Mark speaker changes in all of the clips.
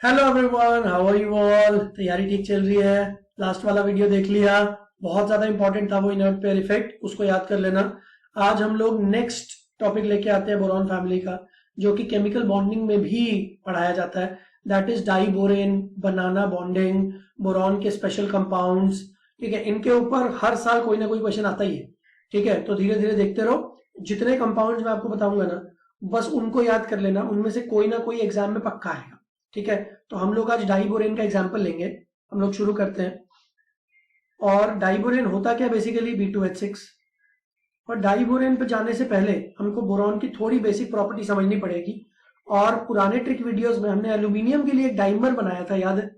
Speaker 1: Hello everyone, how are you all. तैयारी ठीक चल रही है? लास्ट वाला वीडियो देख लिया? बहुत ज्यादा इंपॉर्टेंट था वो इनर्ट पेयर इफेक्ट, उसको याद कर लेना। आज हम लोग नेक्स्ट टॉपिक लेके आते हैं बोरॉन फैमिली का, जो कि केमिकल बॉन्डिंग में भी पढ़ाया जाता है। That is diborane, banana bonding, boron के स्पेशल कंपाउंड्स। ठीक है, इनके ऊपर हर साल कोई ना कोई क्वेश्चन आता ही है। ठीक है, तो धीरे धीरे देखते रहो। जितने कंपाउंड्स मैं आपको बताऊंगा ना, बस उनको याद कर लेना, उनमें से कोई ना कोई एग्जाम में पक्का आएगा। ठीक है, तो हम लोग आज डाइबोरेन का एग्जाम्पल लेंगे। हम लोग शुरू करते हैं। और डाइबोरेन होता क्या बेसिकली? B2H6। और डाइबोरेन पे जाने से पहले हमको बोरॉन की थोड़ी बेसिक प्रॉपर्टी समझनी पड़ेगी। और पुराने ट्रिक वीडियोस में हमने एल्यूमिनियम के लिए एक डाइमर बनाया था, याद है?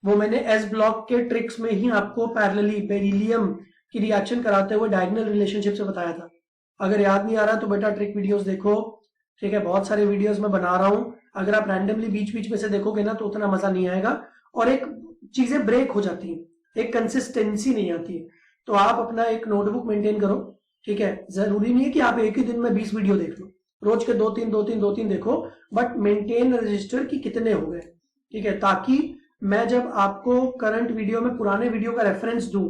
Speaker 1: वो मैंने एस ब्लॉक के ट्रिक्स में ही आपको पैरेलली बेरिलियम की रिएक्शन कराते हुए डायगोनल रिलेशनशिप से बताया था। अगर याद नहीं आ रहा तो बेटा ट्रिक वीडियोस देखो। ठीक है, बहुत सारे वीडियोस में बना रहा हूं। अगर आप रैंडमली बीच बीच में से देखोगे ना तो उतना मजा नहीं आएगा, और एक चीजें ब्रेक हो जाती है, एक कंसिस्टेंसी नहीं आती है। तो आप अपना एक नोटबुक मेंटेन करो। ठीक है, जरूरी नहीं है कि आप एक ही दिन में 20 वीडियो देख लो। रोज के दो तीन देखो, बट मेंटेन रजिस्टर की कितने हो गए। ठीक है, ताकि मैं जब आपको करंट वीडियो में पुराने वीडियो का रेफरेंस दूं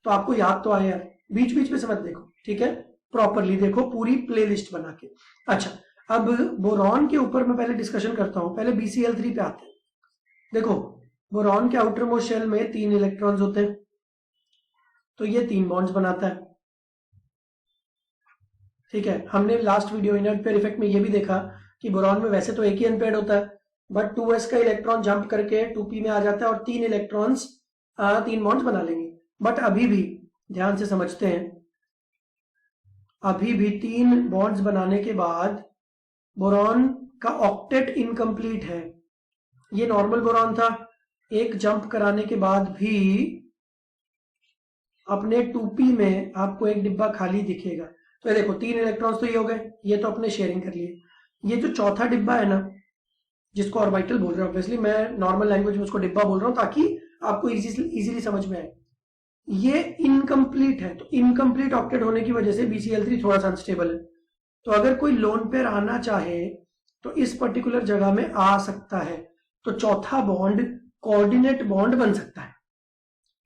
Speaker 1: तो आपको याद तो आए यार। बीच बीच में से मत देखो, ठीक है? प्रॉपरली देखो, पूरी प्लेलिस्ट बना के। अच्छा, अब बोरॉन के ऊपर मैं पहले डिस्कशन करता हूं। पहले BCl3 पे आते हैं। देखो, बोरॉन के आउटर मोस्ट शेल में 3 इलेक्ट्रॉन्स होते हैं, तो ये 3 बॉन्ड्स बनाता है। ठीक है, हमने last video inert pair effect में ये भी देखा कि बोरॉन में वैसे तो एक ही अनपेयर्ड होता है, बट 2s का इलेक्ट्रॉन जंप करके 2p में आ जाता है और 3 इलेक्ट्रॉन्स 3 बॉन्ड्स बना लेंगे। बट अभी भी ध्यान से समझते हैं, अभी भी 3 बॉन्ड्स बनाने के बाद बोरॉन का ऑक्टेट इनकम्प्लीट है। ये नॉर्मल बोरॉन था, एक जंप कराने के बाद भी अपने 2p में आपको एक डिब्बा खाली दिखेगा। तो ये देखो, 3 इलेक्ट्रॉन्स तो ये हो गए, ये तो अपने शेयरिंग कर लिए। ये जो चौथा डिब्बा है ना, जिसको ऑर्बिटल बोल रहे हैं, ऑब्वियसली मैं नॉर्मल लैंग्वेज में उसको डिब्बा बोल रहा हूं ताकि आपको इजीली समझ में आए। ये इनकम्प्लीट है, तो इनकम्प्लीट ऑक्टेट होने की वजह से BCl3 थोड़ा सा अनस्टेबल है। तो अगर कोई लोन पेयर आना चाहे तो इस पर्टिकुलर जगह में आ सकता है, तो चौथा बॉन्ड कोऑर्डिनेट बॉन्ड बन सकता है।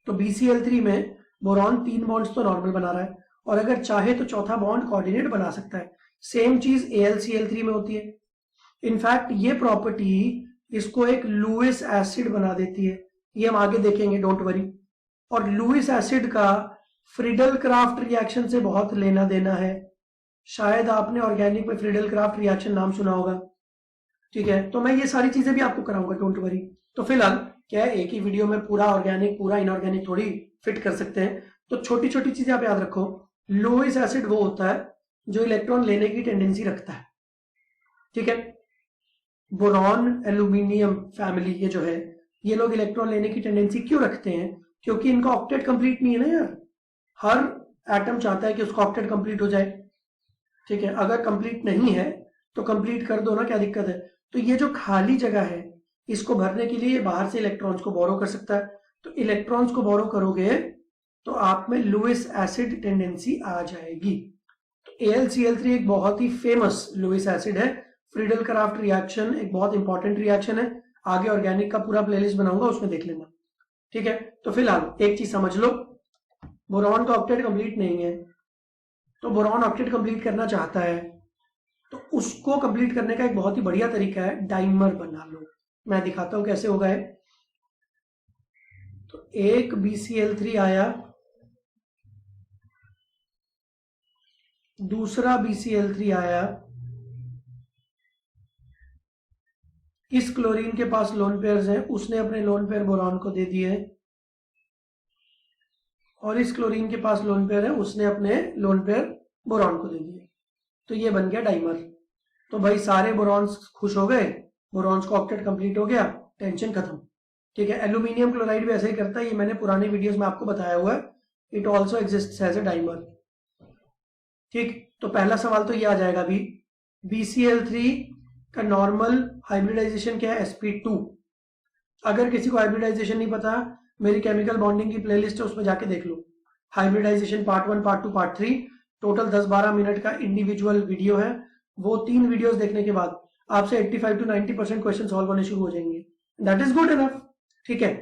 Speaker 1: तो BCl3 में बोरॉन 3 बॉन्ड्स तो नॉर्मल बना रहा है, और अगर चाहे तो चौथा बॉन्ड कोऑर्डिनेट बना सकता है। सेम चीज AlCl3 में होती है। इनफैक्ट ये प्रॉपर्टी इसको एक लुइस एसिड बना देती है, ये हम आगे देखेंगे, डोंट वरी। और लुइस एसिड का फ्रीडल क्राफ्ट रिएक्शन से बहुत लेना देना है। शायद आपने ऑर्गेनिक में फ्रीडल क्राफ्ट रिएक्शन नाम सुना होगा। ठीक है, तो मैं ये सारी चीजें भी आपको कराऊंगा, डोंट वरी। तो फिलहाल क्या है, एक ही वीडियो में पूरा ऑर्गेनिक पूरा इनऑर्गेनिक थोड़ी फिट कर सकते हैं, तो छोटी छोटी चीजें आप याद रखो। लुइस एसिड वो होता है जो इलेक्ट्रॉन लेने की टेंडेंसी रखता है। ठीक है, बोरॉन एल्यूमिनियम फैमिली ये जो है, ये लोग इलेक्ट्रॉन लेने की टेंडेंसी क्यों रखते हैं? क्योंकि इनका ऑक्टेट कंप्लीट नहीं है ना यार। हर एटम चाहता है कि उसका ऑक्टेट कंप्लीट हो जाए। ठीक है, अगर कंप्लीट नहीं है तो कंप्लीट कर दो ना, क्या दिक्कत है? तो ये जो खाली जगह है, इसको भरने के लिए बाहर से इलेक्ट्रॉन्स को बोरो कर सकता है। तो इलेक्ट्रॉन्स को बोरो करोगे तो आप में लुइस एसिड टेंडेंसी आ जाएगी। तो AlCl3 एक बहुत ही फेमस लुइस एसिड है। फ्रीडल क्राफ्ट रिएक्शन एक बहुत इंपॉर्टेंट रिएक्शन है। आगे ऑर्गेनिक का पूरा प्लेलिस्ट बनाऊंगा, उसमें देख लेना। ठीक है, तो फिलहाल एक चीज समझ लो, बोरॉन का ऑक्टेट कंप्लीट नहीं है, तो बोरॉन ऑक्टेट कंप्लीट करना चाहता है, तो उसको कंप्लीट करने का एक बहुत ही बढ़िया तरीका है, डाइमर बना लो। मैं दिखाता हूं कैसे होगा है। तो एक BCl3 आया, दूसरा BCl3 आया, इस क्लोरीन के पास लोन पेयर्स हैं, उसने अपने लोन पेयर बोरॉन को दे दिए, और इस क्लोरीन के पास लोन पेयर है, उसने अपने लोन पेयर बोरॉन को दे दिए। तो ये बन गया डाइमर। तो भाई सारे बोरॉन्स खुश हो गए, बोरॉन्स का ऑक्टेट कंप्लीट हो गया, टेंशन खत्म। ठीक है, एल्यूमिनियम क्लोराइड भी ऐसे ही करता है, ये मैंने पुराने वीडियोस में आपको बताया हुआ है। It also exist as a dimer. ठीक, तो पहला सवाल तो ये आ जाएगा अभी, BCl3 का नॉर्मल हाइब्रिडाइजेशन क्या है? sp2। अगर किसी को हाइब्रिडाइजेशन नहीं पता, मेरी केमिकल बॉन्डिंग की प्लेलिस्ट है, उसमें जाके देख लो। Hybridization part 1, part 2, part 3, total 10-12 minute का इंडिविजुअल वीडियो है। वो 3 वीडियोस देखने के बाद आपसे 85 to 90% क्वेश्चन सॉल्व होने शुरू हो जाएंगे। दैट इज गुड इनफ, ठीक है।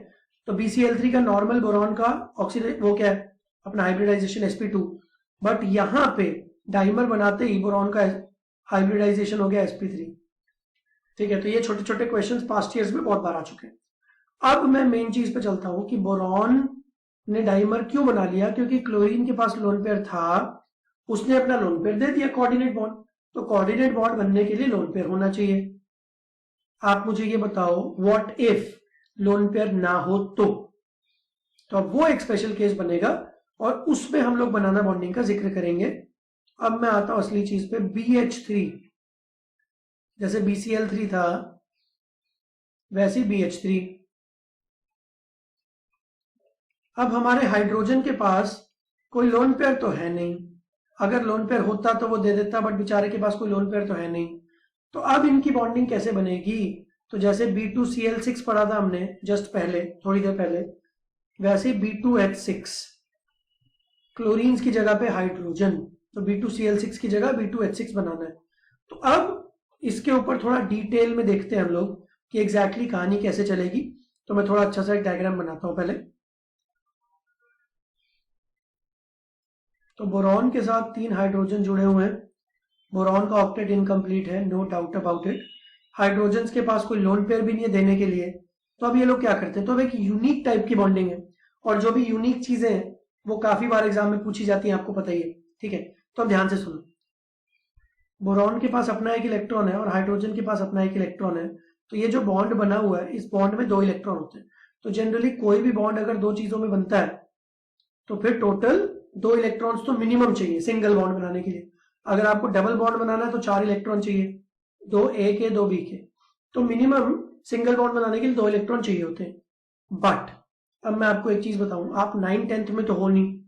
Speaker 1: तो BCl3 का नॉर्मल बोरॉन का ऑक्सीडेशन वो क्या है, अपना हाइब्रिडाइजेशन sp2, बट यहां पे डाइमर बनाते ही बोरॉन का हाइब्रिडाइजेशन हो गया sp3, ठीक है। तो ये छोटे छोटे क्वेश्चंस पास्ट ईयर्स में बहुत बार आ चुके हैं। अब मैं मेन चीज पे चलता हूं कि बोरॉन ने डाइमर क्यों बना लिया, क्योंकि क्लोरीन के पास लोन पेयर था, उसने अपना लोन पेयर दे दिया कोऑर्डिनेट बॉन्ड, तो कोऑर्डिनेट बॉन्ड बनने के लिए लोन पेयर होना चाहिए। आप मुझे ये बताओ व्हाट इफ लोन पेयर ना हो तो अब वो एक स्पेशल केस बनेगा और उसमें हम लोग बनाना बॉन्डिंग का जिक्र करेंगे। अब मैं आता हूं असली चीज पे, BH3, जैसे BCl3 था वैसे BH3। अब हमारे हाइड्रोजन के पास कोई लोन पेयर तो है नहीं, अगर लोन पेयर होता तो वो दे देता, बट बेचारे के पास कोई लोन पेयर तो है नहीं। तो अब इनकी बॉन्डिंग कैसे बनेगी, तो जैसे B2Cl6 पढ़ा था हमने जस्ट पहले, थोड़ी देर पहले, वैसे B2H6, क्लोरीन की जगह पे हाइड्रोजन, तो B2Cl6 की जगह B2H6 बनाना है। तो अब इसके ऊपर थोड़ा डिटेल में देखते हैं हम लोग कि एग्जैक्टली कहानी कैसे चलेगी। तो मैं थोड़ा अच्छा सा एक डायग्राम बनाता हूं पहले। तो बोरॉन के साथ 3 हाइड्रोजन जुड़े हुए हैं, बोरॉन का ऑक्टेट इनकम्प्लीट है, no doubt about it. Hydrogen के पास कोई लोन पेयर भी नहीं है देने के लिए, तो अब ये लोग क्या करते हैं, तो अब एक यूनिक टाइप की बॉन्डिंग है, और जो भी यूनिक चीजें हैं वो काफी बार एग्जाम में पूछी जाती है, आपको पता ही है, ठीक है। तो अब ध्यान से सुनो, बोरॉन के पास अपना एक इलेक्ट्रॉन है और हाइड्रोजन के पास अपना एक इलेक्ट्रॉन है, तो ये जो बॉन्ड बना हुआ है इस बॉन्ड में 2 इलेक्ट्रॉन होते हैं। तो जनरली कोई भी बॉन्ड अगर 2 चीजों में बनता है तो फिर टोटल 2 इलेक्ट्रॉन्स तो मिनिमम चाहिए सिंगल बॉन्ड बनाने के लिए। अगर आपको डबल बॉन्ड बनाना है तो 4 इलेक्ट्रॉन चाहिए, 2 A के 2 B के, तो मिनिमम सिंगल बॉन्ड बनाने के लिए 2 इलेक्ट्रॉन चाहिए होते हैं। बट अब मैं आपको एक चीज बताऊं, आप 9th 10th में तो हो नहीं,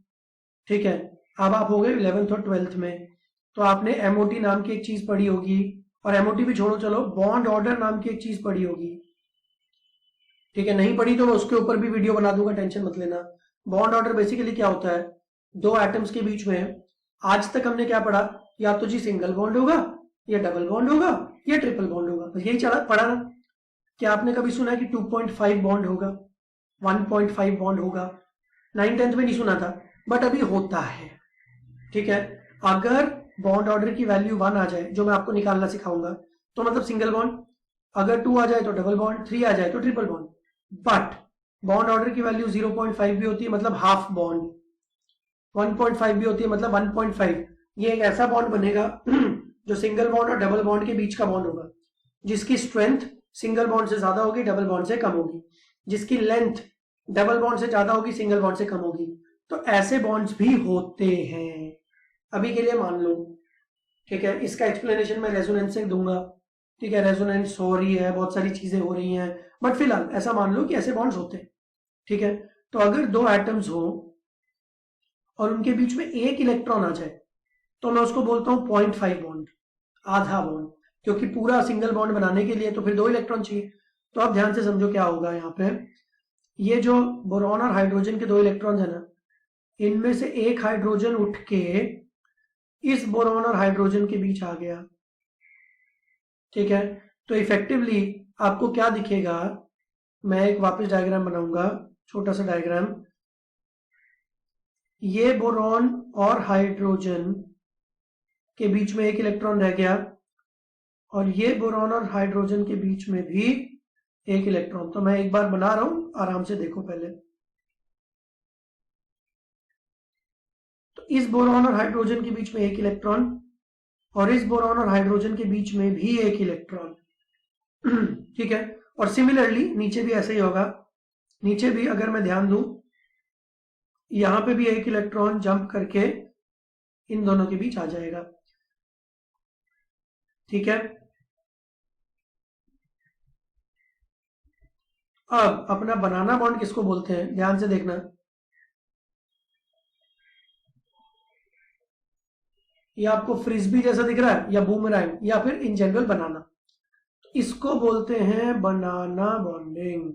Speaker 1: ठीक है, अब आप हो गए 11th और 12th में, तो आपने MOT नाम की एक चीज पढ़ी होगी, और MOT भी छोड़ो, चलो बॉन्ड ऑर्डर नाम की एक चीज पढ़ी होगी, ठीक है। नहीं पढ़ी तो मैं उसके ऊपर भी वीडियो बना दूंगा, टेंशन मत लेना। बॉन्ड ऑर्डर बेसिकली क्या होता है, 2 एटम्स के बीच में आज तक हमने क्या पढ़ा, या तो जी सिंगल बॉन्ड होगा, या डबल बॉन्ड होगा, या ट्रिपल बॉन्ड होगा, बस यही पढ़ा ना। क्या आपने कभी सुना है कि 2.5 बॉन्ड होगा, 1.5 बॉन्ड होगा? 9th 10th में नहीं सुना था, बट अभी होता है, ठीक है। अगर बॉन्ड ऑर्डर की वैल्यू 1 आ जाए, जो मैं आपको निकालना सिखाऊंगा, तो मतलब सिंगल बॉन्ड, अगर 2 आ जाए तो डबल बॉन्ड, 3 आ जाए तो triple bond. But bond order की वैल्यू 0.5 भी होती है, मतलब हाफ बॉन्ड, 1.5 भी होती है, मतलब 1.5। ये एक ऐसा बॉन्ड बनेगा जो सिंगल बॉन्ड और डबल बॉन्ड के बीच का बॉन्ड होगा, जिसकी स्ट्रेंथ सिंगल बॉन्ड से ज्यादा होगी, डबल बॉन्ड से कम होगी, जिसकी लेंथ डबल बॉन्ड से ज्यादा होगी, सिंगल बॉन्ड से कम होगी। तो ऐसे बॉन्ड्स भी होते हैं, अभी के लिए मान लो, ठीक है। इसका एक्सप्लेनेशन मैं रेजोनेंस से दूंगा, ठीक है, रेजोनेंस हो रही है, बहुत सारी चीजें हो रही हैं, बट फिलहाल ऐसा मान लो कि ऐसे बॉन्ड्स होते हैं, ठीक है। तो अगर 2 एटम्स हो और उनके बीच में 1 इलेक्ट्रॉन आ जाए, तो मैं उसको बोलता हूं 0.5 बॉन्ड, आधा बॉन्ड, क्योंकि पूरा सिंगल बॉन्ड बनाने के लिए तो फिर 2 इलेक्ट्रॉन चाहिए। तो आप ध्यान से समझो क्या होगा यहाँ पे, ये जो बोरॉन और हाइड्रोजन के 2 इलेक्ट्रॉन है ना, इनमें से एक हाइड्रोजन उठ के इस बोरॉन और हाइड्रोजन के बीच आ गया, ठीक है। तो इफेक्टिवली आपको क्या दिखेगा, मैं एक वापस डायग्राम बनाऊंगा, छोटा सा डायग्राम। ये बोरॉन और हाइड्रोजन के बीच में 1 इलेक्ट्रॉन रह गया, और ये बोरॉन और हाइड्रोजन के बीच में भी 1 इलेक्ट्रॉन। तो मैं एक बार बना रहा हूं, आराम से देखो पहले। तो इस बोरॉन और हाइड्रोजन के बीच में 1 इलेक्ट्रॉन, और इस बोरॉन और हाइड्रोजन के बीच में भी 1 इलेक्ट्रॉन, ठीक है। और सिमिलरली नीचे भी ऐसे ही होगा, नीचे भी अगर मैं ध्यान दूं, यहां पे भी 1 इलेक्ट्रॉन जंप करके इन दोनों के बीच आ जाएगा, ठीक है। अब अपना बनाना बॉन्ड किसको बोलते हैं, ध्यान से देखना। ये आपको फ्रिस्बी जैसा दिख रहा है, या बूमरैंग, या फिर इन जनरल बनाना, तो इसको बोलते हैं बनाना बॉन्डिंग।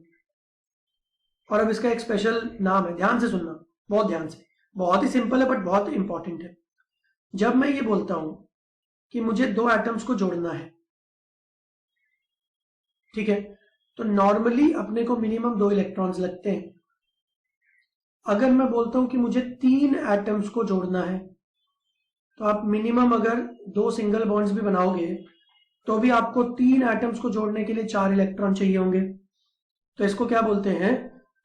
Speaker 1: और अब इसका एक स्पेशल नाम है, ध्यान से सुनना, बहुत ध्यान से, बहुत ही सिंपल है बट बहुत इंपॉर्टेंट है। जब मैं ये बोलता हूं कि मुझे 2 एटम्स को जोड़ना है, ठीक है, तो नॉर्मली अपने को मिनिमम 2 इलेक्ट्रॉन्स लगते हैं। अगर मैं बोलता हूं कि मुझे 3 एटम्स को जोड़ना है, तो आप मिनिमम अगर 2 सिंगल बॉन्ड्स भी बनाओगे तो भी आपको 3 एटम्स को जोड़ने के लिए 4 इलेक्ट्रॉन चाहिए होंगे। तो इसको क्या बोलते हैं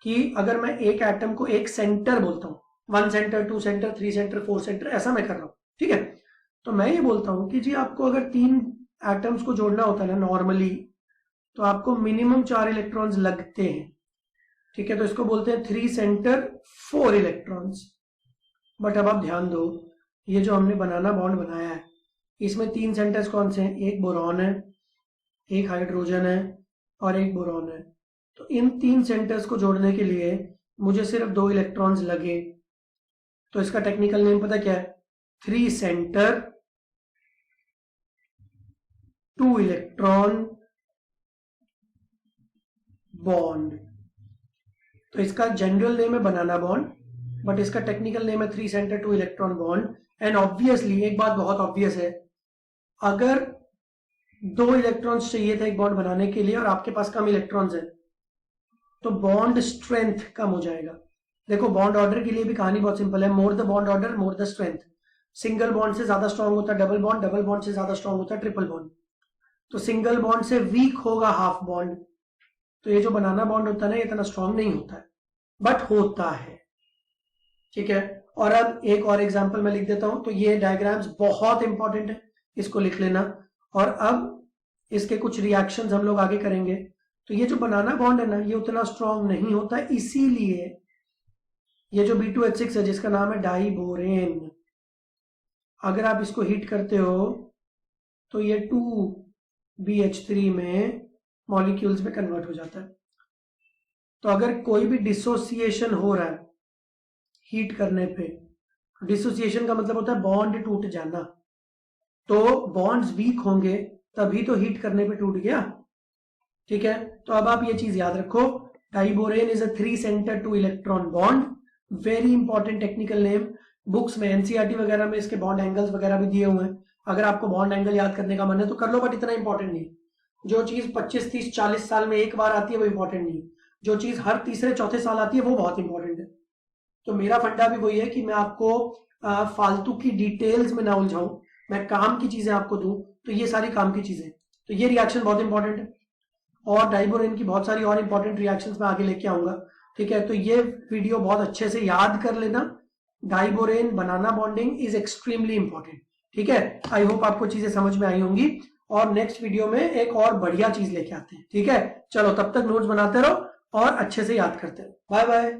Speaker 1: कि अगर मैं एक एटम को एक सेंटर बोलता हूं, 1 सेंटर, 2 सेंटर, 3 सेंटर, 4 सेंटर, ऐसा मैं कर रहा हूं, ठीक है। तो मैं ये बोलता हूं कि जी आपको अगर 3 एटम्स को जोड़ना होता है ना नॉर्मली, तो आपको मिनिमम 4 इलेक्ट्रॉन्स लगते हैं, ठीक है। तो इसको बोलते हैं 3 सेंटर 4 इलेक्ट्रॉन्स। बट अब आप ध्यान दो, ये जो हमने बनाना बॉन्ड बनाया है, इसमें 3 सेंटर्स कौन से हैं? एक बोरॉन है, एक हाइड्रोजन है और एक बोरॉन है। तो इन 3 सेंटर्स को जोड़ने के लिए मुझे सिर्फ 2 इलेक्ट्रॉन्स लगे। तो इसका टेक्निकल नेम पता क्या है? 3 सेंटर 2 इलेक्ट्रॉन बॉन्ड। तो इसका जनरल नेम है बनाना बॉन्ड, बट इसका टेक्निकल नेम है 3 centre 2 electron bond. And obviously एक बात बहुत ऑब्वियस है, अगर 2 इलेक्ट्रॉन्स चाहिए थे एक बॉन्ड बनाने के लिए और आपके पास कम इलेक्ट्रॉन्स है, तो बॉन्ड स्ट्रेंथ कम हो जाएगा। देखो बॉन्ड ऑर्डर के लिए भी कहानी बहुत सिंपल है, more the bond order more the strength. Single bond से ज्यादा स्ट्रांग होता है डबल बॉन्ड, डबल बॉन्ड से ज्यादा स्ट्रांग होता है ट्रिपल बॉन्ड। तो सिंगल बॉन्ड से वीक होगा हाफ बॉन्ड। तो ये जो बनाना बॉन्ड होता है ना, ये इतना स्ट्रांग नहीं होता है, बट होता है, ठीक है। और अब एक और एग्जांपल मैं लिख देता हूं। तो ये डायग्राम्स बहुत इंपॉर्टेंट है, इसको लिख लेना। और अब इसके कुछ रिएक्शंस हम लोग आगे करेंगे। तो ये जो बनाना बॉन्ड है ना, ये उतना स्ट्रांग नहीं होता, इसीलिए ये जो B2H6 है जिसका नाम है डाइबोरेन, अगर आप इसको हीट करते हो तो ये 2BH3 में मॉलिक्यूल्स में कन्वर्ट हो जाता है। तो अगर कोई भी डिसोसिएशन हो रहा है हीट करने पे, डिसोसिएशन का मतलब होता है बॉन्ड टूट जाना। तो बॉन्ड्स वीक होंगे तभी तो हीट करने पे टूट गया, ठीक है। तो अब आप ये चीज याद रखो, diborane is a 3 centre 2 electron bond. Very important technical name. Books में एनसीईआरटी वगैरह में इसके बॉन्ड एंगल्स वगैरह भी दिए हुए हैं। अगर आपको बॉन्ड एंगल याद करने का मन है तो कर लो, बट इतना इंपॉर्टेंट नहीं। जो चीज 25, 30, 40 साल में एक बार आती है वो इंपॉर्टेंट नहीं। जो चीज हर तीसरे चौथे साल आती है वो बहुत इंपॉर्टेंट है। तो मेरा फंडा भी वही है कि मैं आपको फालतू की डिटेल्स में ना उलझाऊं, मैं काम की चीजें आपको दूं। तो ये सारी काम की चीजें, तो ये रिएक्शन बहुत इंपॉर्टेंट है। और डाइबोरेन की बहुत सारी और इंपॉर्टेंट रिएक्शंस मैं आगे लेके आऊंगा, ठीक है। तो ये वीडियो बहुत अच्छे से याद कर लेना। Diborane banana bonding is extremely important, ठीक है। आई होप आपको चीजें समझ में आई होंगी, और नेक्स्ट वीडियो में एक और बढ़िया चीज लेके आते हैं, ठीक है। चलो तब तक नोट्स बनाते रहो और अच्छे से याद करते रहो। Bye bye.